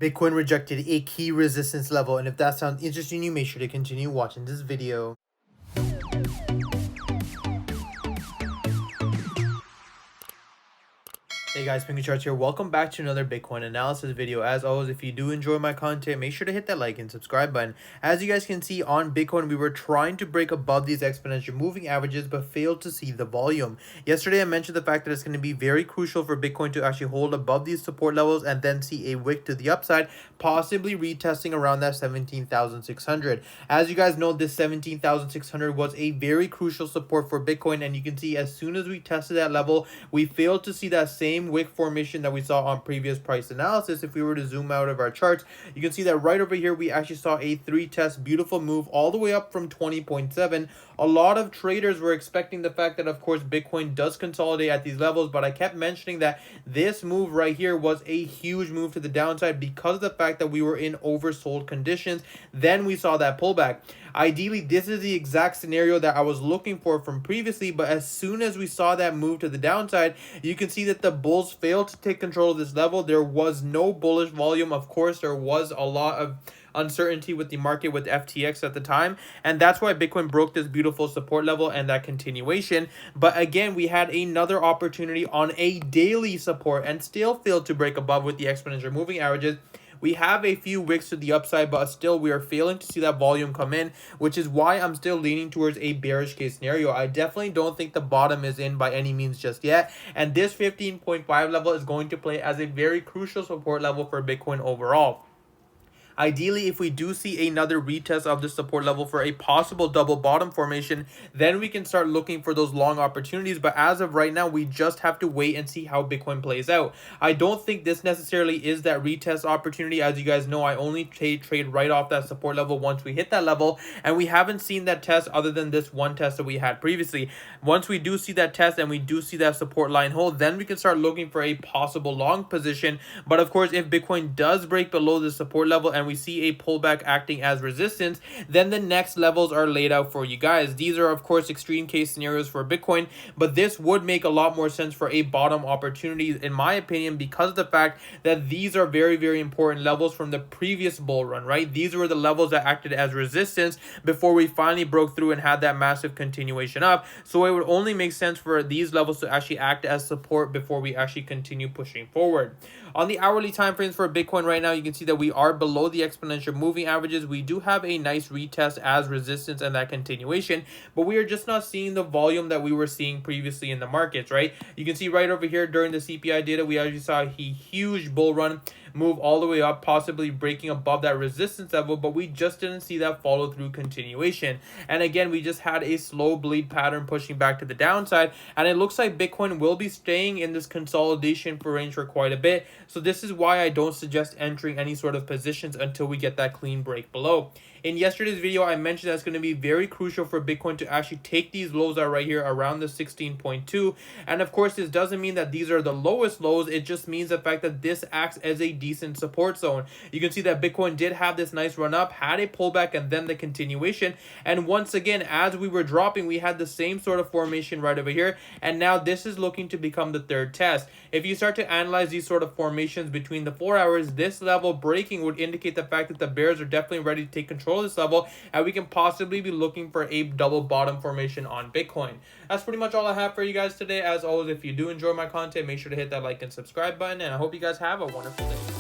Bitcoin rejected a key resistance level, and if that sounds interesting to you, make sure to continue watching this video. Hey guys, Pingu Charts here. Welcome back to another Bitcoin analysis video. As always, if you do enjoy my content, make sure to hit that like and subscribe button. As you guys can see on Bitcoin, we were trying to break above these exponential moving averages, but failed to see the volume. Yesterday, I mentioned the fact that it's going to be very crucial for Bitcoin to actually hold above these support levels and then see a wick to the upside, possibly retesting around that 17,600. As you guys know, this 17,600 was a very crucial support for Bitcoin, and you can see as soon as we tested that level, we failed to see that same wick formation that we saw on previous price analysis. If we were to zoom out of our charts, you can see that right over here we actually saw a three test beautiful move all the way up from 20.7. a lot of traders were expecting the fact that of course Bitcoin does consolidate at these levels, but I kept mentioning that this move right here was a huge move to the downside because of the fact that we were in oversold conditions. Then we saw that pullback. Ideally, this is the exact scenario that I was looking for from previously, but as soon as we saw that move to the downside, you can see that the bulls failed to take control of this level. There was no bullish volume. Of course, there was a lot of uncertainty with the market with FTX at the time, and that's why Bitcoin broke this beautiful support level and that continuation. But again, we had another opportunity on a daily support and still failed to break above with the exponential moving averages. We have a few wicks to the upside, but still we are failing to see that volume come in, which is why I'm still leaning towards a bearish case scenario. I definitely don't think the bottom is in by any means just yet, and this 15.5 level is going to play as a very crucial support level for Bitcoin overall. Ideally, if we do see another retest of the support level for a possible double bottom formation, then we can start looking for those long opportunities. But as of right now, we just have to wait and see how Bitcoin plays out. I don't think this necessarily is that retest opportunity. As you guys know, I only trade right off that support level once we hit that level, and we haven't seen that test other than this one test that we had previously. Once we do see that test and we do see that support line hold, then we can start looking for a possible long position. But of course, if Bitcoin does break below the support level and we see a pullback acting as resistance, then the next levels are laid out for you guys. These are of course extreme case scenarios for Bitcoin, but this would make a lot more sense for a bottom opportunity in my opinion, because of the fact that these are very, very important levels from the previous bull run, right? These were the levels that acted as resistance before we finally broke through and had that massive continuation up. So it would only make sense for these levels to actually act as support before we actually continue pushing forward. On the hourly time frames for Bitcoin right now, you can see that we are below the exponential moving averages. We do have a nice retest as resistance and that continuation, but we are just not seeing the volume that we were seeing previously in the markets, right? You can see right over here during the CPI data, we actually saw a huge bull run move all the way up, possibly breaking above that resistance level, but we just didn't see that follow through continuation. And again, we just had a slow bleed pattern pushing back to the downside, and it looks like Bitcoin will be staying in this consolidation for range for quite a bit. So this is why I don't suggest entering any sort of positions until we get that clean break below. In yesterday's video, I mentioned that it's going to be very crucial for Bitcoin to actually take these lows out right here around the 16.2. And of course, this doesn't mean that these are the lowest lows. It just means the fact that this acts as a decent support zone. You can see that Bitcoin did have this nice run up, had a pullback, and then the continuation. And once again, as we were dropping, we had the same sort of formation right over here. And now this is looking to become the third test. If you start to analyze these sort of formations between the 4 hours, this level breaking would indicate the fact that the bears are definitely ready to take control of this level, and we can possibly be looking for a double bottom formation on Bitcoin. That's pretty much all I have for you guys today. As always, if you do enjoy my content, make sure to hit that like and subscribe button, and I hope you guys have a wonderful day.